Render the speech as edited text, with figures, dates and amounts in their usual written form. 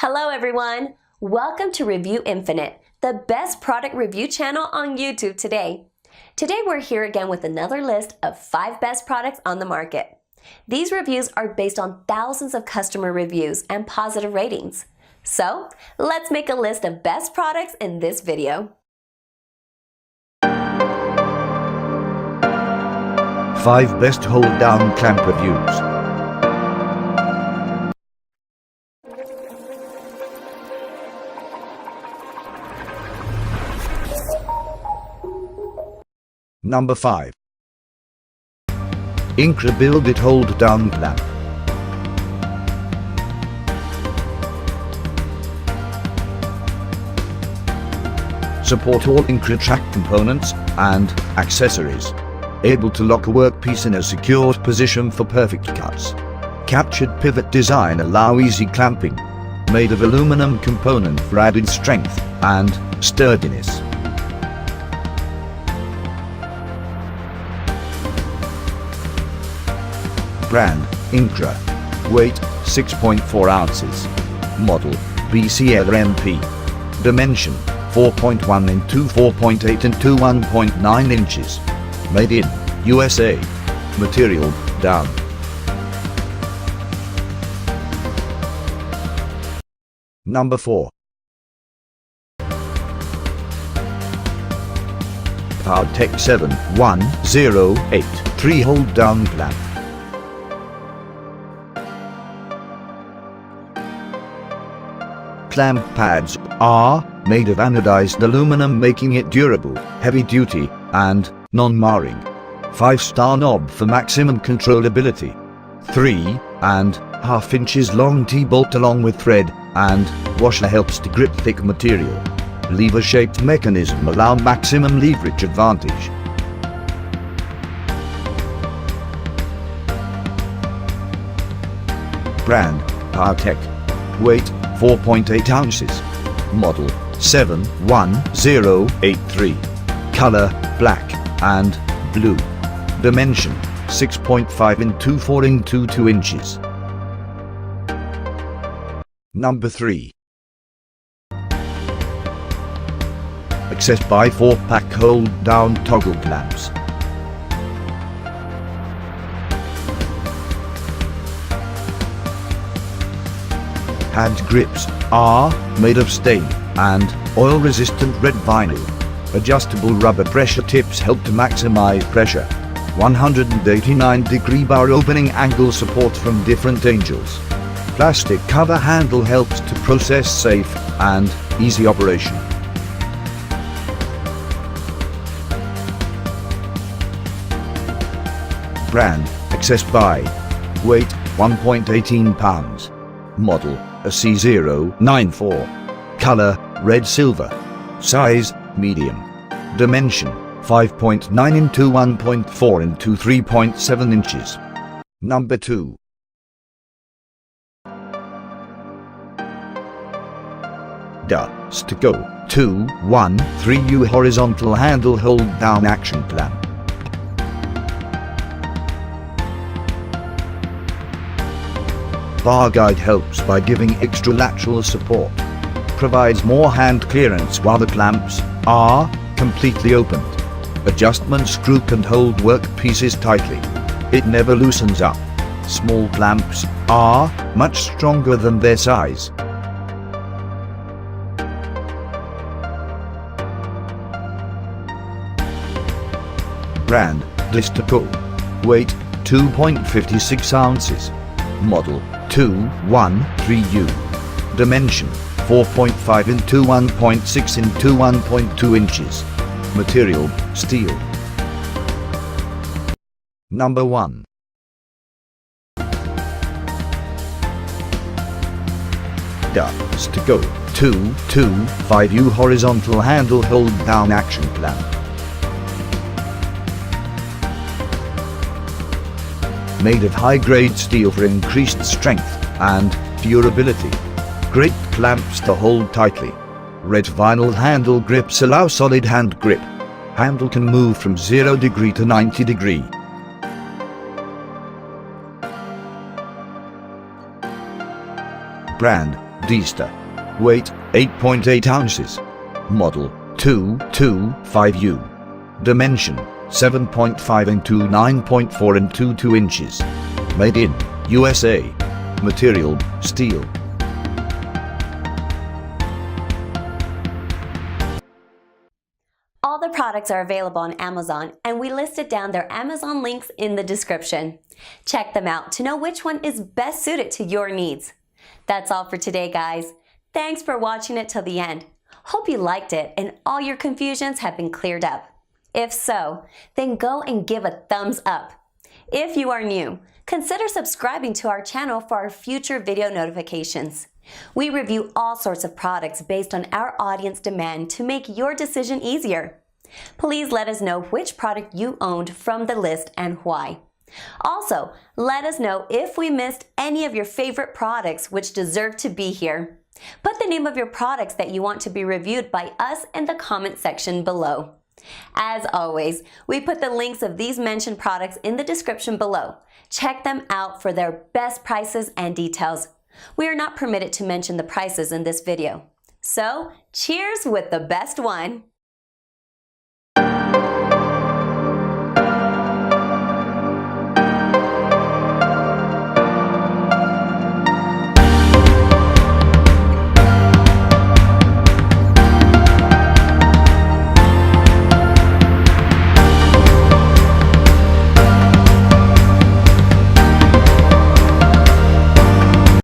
Hello everyone! Welcome to Review Infinite, the best product review channel on YouTube today. Today we're here again with another list of 5 best products on the market. These reviews are based on thousands of customer reviews and positive ratings. So, let's make a list of best products in this video. 5 best hold-down clamp reviews. Number 5. INCRA Build It Hold Down Clamp. Support all INCRA track components and accessories. Able to lock a workpiece in a secured position for perfect cuts. Captured pivot design allow easy clamping. Made of aluminum component for added strength and sturdiness. Brand, INCRA. Weight, 6.4 ounces. Model, BCLMP. Dimension, 4.1 into 4.8 into 1.9 inches. Made in USA. Material, down. Number 4. Ourtech 71083 3-hole down clamp. Clamp pads are made of anodized aluminum, making it durable, heavy-duty, and non-marring. 5-star knob for maximum controllability. 3.5 inches long T-bolt along with thread and washer helps to grip thick material. Lever-shaped mechanism allow maximum leverage advantage. Brand, Ourtech. Weight, 4.8 ounces. Model, 71083. Color, black and blue. Dimension, 6.5 into 4 into 2 inches. Number 3. Access by 4-pack hold-down toggle clamps. Hand grips are made of stain and oil-resistant red vinyl. Adjustable rubber pressure tips help to maximize pressure. 189-degree bar opening angle support from different angles. Plastic cover handle helps to process safe and easy operation. Brand, Access by. Weight, 1.18 pounds. Model, a C094. Color, red silver. Size, medium. Dimension, 5.9 into 1.4 into 3.7 inches. Number 2. Desta 213U horizontal handle hold down action clamp. Bar guide helps by giving extra lateral support. Provides more hand clearance while the clamps are completely opened. Adjustment screw can hold work pieces tightly. It never loosens up. Small clamps are much stronger than their size. Brand, Desta. Weight, 2.56 ounces. Model, 213U. Dimension, 4.5 into 1.6 into 1.2 inches. Material, steel. Number 1. Desta 225U horizontal handle hold down action clamp. Made of high-grade steel for increased strength and durability. Great clamps to hold tightly. Red vinyl handle grips allow solid hand grip. Handle can move from 0 degree to 90 degree. Brand, Desta. Weight 8.8 ounces. Model 225U. Dimension 7.5 into 9.4 into 2 inches. Made in USA. Material steel. All the products are available on Amazon, and we listed down their Amazon links in the description. Check them out to know which one is best suited to your needs. That's all for today, guys. Thanks for watching it till the end. Hope you liked it and all your confusions have been cleared up. If so, then go and give a thumbs up. If you are new, consider subscribing to our channel for our future video notifications. We review all sorts of products based on our audience demand to make your decision easier. Please let us know which product you owned from the list and why. Also, let us know if we missed any of your favorite products which deserve to be here. Put the name of your products that you want to be reviewed by us in the comment section below. As always, we put the links of these mentioned products in the description below. Check them out for their best prices and details. We are not permitted to mention the prices in this video. So, cheers with the best one!